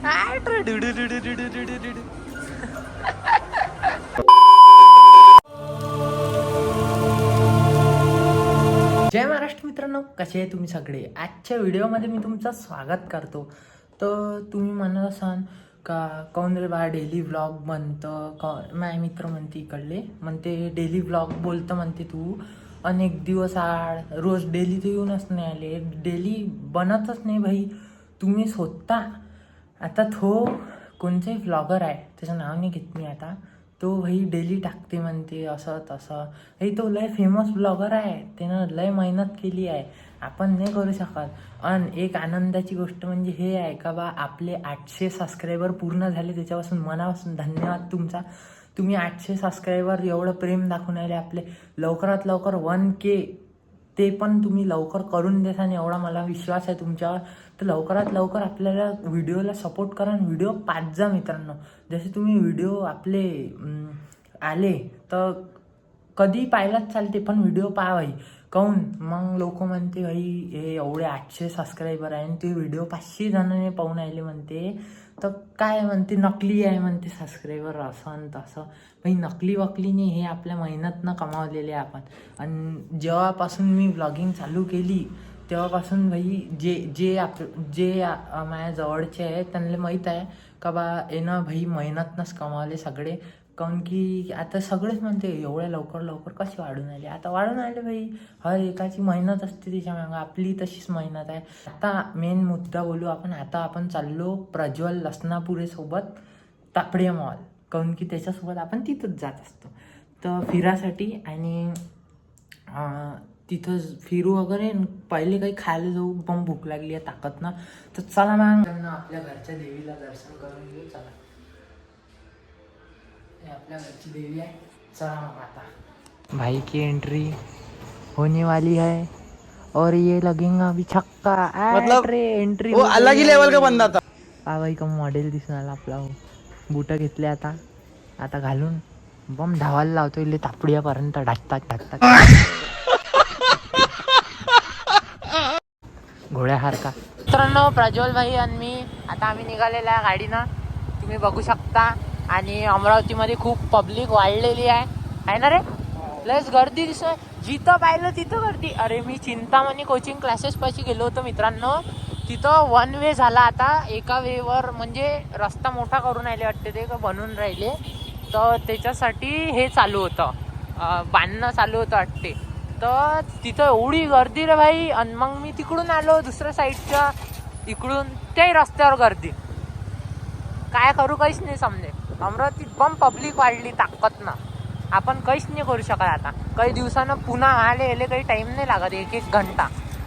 जय महाराष्ट्र मित्रांनो, कसे आहे तुम्ही सगळे. आजच्या व्हिडिओमध्ये मी तुमचं स्वागत करतो. तर तुम्ही म्हणत असाल का कोण रे बा डेली व्लॉग बनतं. माझे मित्र म्हणते इकडले म्हणते डेली व्लॉग बोलतं म्हणते तू. अनेक दिवस आड रोज डेली तर येऊनच नाही आले, डेली बनतच नाही भाई तुम्ही स्वतः. आता तो कोणताही व्लॉगर आहे, त्याचं नाव नाही घेत मी आता, तो भाई डेली टाकते म्हणते असं तसं. हे तो लय फेमस ब्लॉगर आहे, त्यानं लय मेहनत केली आहे, आपण नाही करू शकत. आणि एक आनंदाची गोष्ट म्हणजे हे आहे का बा आपले 800 सबस्क्रायबर पूर्ण झाले. त्याच्यापासून मनापासून धन्यवाद तुमचा. तुम्ही 800 सबस्क्रायबर एवढं प्रेम दाखवून आले आपले. लवकरात लवकर 1K ते पण तुम्ही लवकर करून देसान एवढा मला विश्वास आहे तुमच्यावर. तर लवकरात लवकर आपल्याला व्हिडिओला सपोर्ट करा आणि व्हिडिओ पाहत जा मित्रांनो. जसे तुम्ही व्हिडिओ आपले आले तर कधी पाहिलाच चालते, पण व्हिडिओ पहा भाई. काहून मग लोक म्हणते भाई हे एवढे 800 सबस्क्रायबर आहे आणि ते व्हिडिओ 500 जणांनी पाहून आले म्हणते, तर काय म्हणते नकली आहे म्हणते सबस्क्रायबर असं तसं. भाई नकली वकली नाही, हे आपल्या मेहनतनं कमावलेले आपण. आणि जेव्हापासून मी व्लॉगिंग चालू केली तेव्हापासून भाई जे माझ्या जवळचे आहे त्यांना माहीत आहे का बा येणं भाई मेहनतनंच कमावले सगळे. काऊन की आता सगळेच म्हणते एवढ्या लवकर लवकर कसे वाढून आले. आता वाढून आले भाई, हर एकाची मेहनत असते त्याच्या मागं, आपली तशीच मेहनत आहे. आता मेन मुद्दा बोलू आपण. आता आपण चाललो प्रज्वल लसनापुरेसोबत तापडिया मॉल, काऊन की त्याच्यासोबत आपण तिथंच जात असतो तर फिरासाठी. आणि तिथं फिरू वगैरे, पहिले काही खायला जाऊ, पण भूक लागली आहे ताकद ना. तर चला मग आपल्या घरच्या देवीला दर्शन करून घेऊ. चला, आपल्या घरची देवी आहे. चला मग आता भाई की एंट्री होने वाली है और ये लगेगा अभी छक्का. मतलब एंट्री वो अलग ही लेवल का बंदा था. भाई का मॉडेल दिसून आला आपला. हो बूट घेतले आता घालून बम धावायला लावतो इले तापडियापर्यंत ढाकतात घोड्यासारखा. मित्रांनो प्रज्वल भाई आणि मी आता आम्ही निघालेला आहे गाडीनं, तुम्ही बघू शकता. आणि अमरावतीमध्ये खूप पब्लिक वाढलेली आहे ना रे. लस गर्दी दिसतोय, जिथं पाहिलं तिथं गर्दी. अरे मी चिंतामणी कोचिंग क्लासेस पाशी गेलो होतो मित्रांनो, तिथं 1 वे झाला आता. एका वेवर म्हणजे रस्ता मोठा करून राहिले वाटते, ते बनवून राहिले, तर त्याच्यासाठी हे चालू होतं, बांधणं चालू होतं वाटते. तर तिथं एवढी गर्दी रे भाई. आणि मग मी तिकडून आलो दुसऱ्या साईडच्या इकडून, त्याही रस्त्यावर गर्दी. काय करू काहीच नाही समजे. अमरावतीत बम पब्लिक वाढली ताकद ना, आपण काहीच नाही करू शकत. आता काही दिवसानं पुन्हा आले काही टाईम नाही लागत, 1-1 घंटा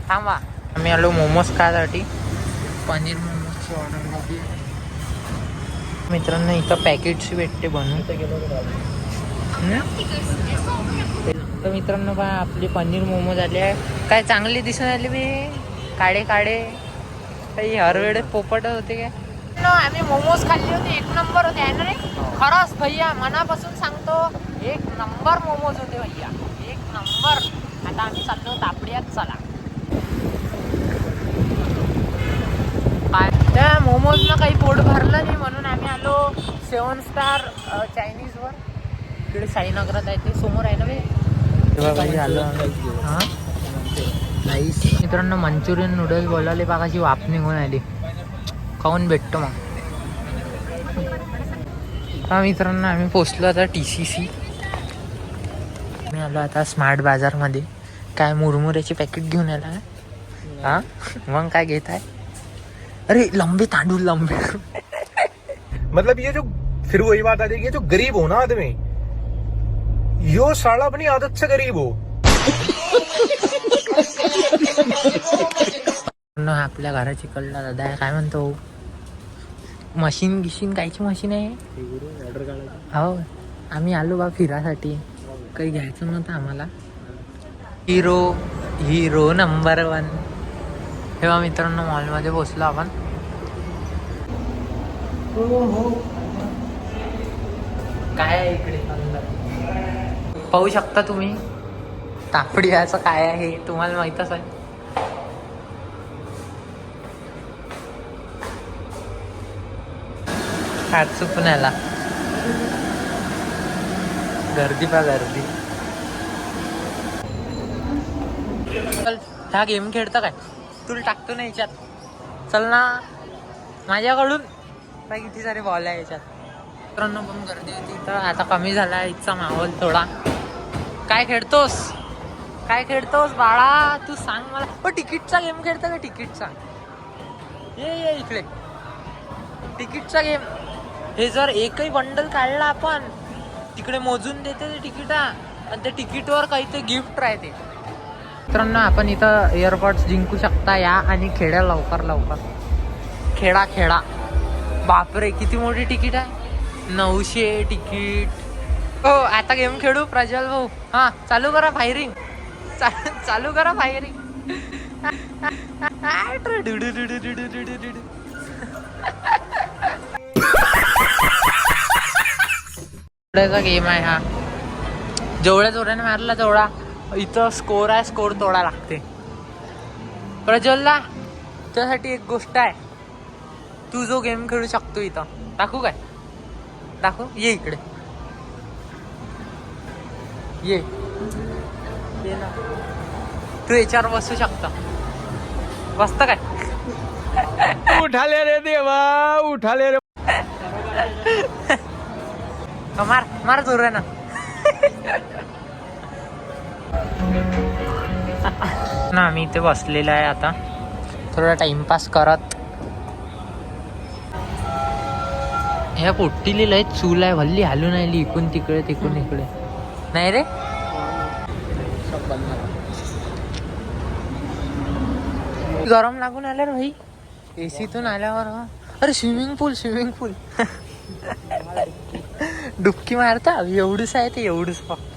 थांबा. आम्ही आलो मोमोज खायसाठी, पनीर मोमोजची ऑर्डर होती मित्रांनो. इथं पॅकेट्स भेटते बनवून. तर मित्रांनो बा आपले पनीर मोमोज आले आहे. काय चांगले दिसून आले मी, काळे काही हर वेळेस पोपट होते काय. आम्ही मोमोज खाल्ले होते, 1 नंबर होते आहे ना रे. खरंच भैया मनापासून सांगतो, 1 नंबर मोमोज होते भैया, 1 नंबर. आता आम्ही चाललो तापडियात. चला काय त्या मोमोजनं काही पोट भरलं नाही म्हणून आम्ही आलो 7 स्टार चायनीजवर. इकडे साईनगरात आहे, ते समोर आहे ना बे. आलो हां नाईस. मित्रांनो मंचुरियन नूडल्स बोलावले, बागाची वाफ निघून आली. खाऊन भेटतो मग. हा मित्रांनो आम्ही पोचलो आता TCC. मी आलो आता स्मार्ट बाजारमध्ये. काय मुरमुऱ्याचे पॅकेट घेऊन आला आहे. हां मग काय घेत आहे. अरे लंबे तांदूळ लंबे. मतलब ये जो फिर वही बात आ जाएगी, जो गरीब हो ना आदमी, यो साला अपनी आदत से गरीब हो. आपल्या घराची कळला दादा आहे, काय म्हणतो मशीन कायची मशीन आहे. हो आम्ही आलो बा फिरासाठी, काही घ्यायचं नव्हतं आम्हाला. Hero number 1. हे बा मित्रांनो मॉलमध्ये पोचलो आपण. हो काय आहे इकडे पाहू शकता तुम्ही. तापडियाचं काय आहे तुम्हाला माहीतच आहे. हात चुकून आला. गर्दी पा गर्दी. चल हा गेम खेळता काय? तुला टाकतो ना याच्यात. चल ना माझ्याकडून. काय किती सारे बॉल आहे याच्यात. मित्रांनो पण गर्दी होती तर आता कमी झाला इथचा माहोल थोडा. काय खेळतोस? काय खेळतोस बाळा? तू सांग मला. तिकीटचा गेम खेळता का? तिकीटचा ये इकडे. तिकीटचा गेम. हे जर एकही बंडल काढला आपण तिकडे मोजून देते ते तिकीटा आणि त्या तिकीटवर काहीतरी गिफ्ट राहते. मित्रांनो आपण इथं एअरपॉड्स जिंकू शकता या आणि खेळा लवकर लवकर. खेळा. बापरे किती मोठी तिकीट आहे. 900 तिकीट. हो आता गेम खेळू प्रज्वल भाऊ. हा चालू करा फायरिंग. चालू करा फायरिंग. गेम आहे हा. जेवढ्या जोराने मारला तेवढा इथं स्कोर आहे. स्कोर तोडा लागते. प्रज्वलला त्यासाठी एक गोष्ट आहे. तू जो गेम खेळू शकतो इथं दाखवू काय? दाखव. ये इकडे ये ना. तू याच्यावर बसू शकता. बसतं काय? उठाले रे देवा उठाले रे. मार जोर ना. ना आम्ही इथे बसलेला आहे आता थोडा टाइमपास करत. ह्या पोट्टीली लय चूल आहे. भल्ली हालून आली इकून तिकडे तिकून इकडे. नाही रे गरम लागून आलं रे भाई एसीतून आल्यावर. अरे स्विमिंग पूल डुबकी मारता एवढूच आहे ते. एवढूच फक्त.